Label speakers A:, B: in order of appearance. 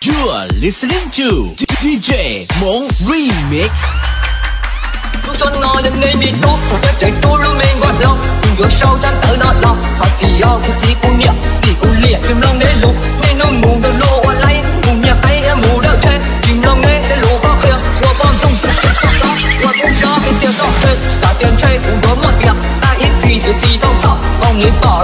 A: You are listening to DJ Mong Remix.
B: Lúc xuân ngồi đến nơi mi tốt, nhớ trời tu lu mình ngọt lòng, tình yêu sâu tan tớ nọt lòng, họ chỉ ao cứ chỉ cu niệm, vì cu liệt phim lòng để lục, nên nó mù đầu lô ở lấy, mù nhẹ tay em mù đầu trên, chìm lòng nghe để lô bao khuya, lô bom dung, lô bom gió cái tiếng gió trên, cả tiền chơi cũng đốn một tiệc, ta ít gì thì chỉ đâu chọn, mong người bỏ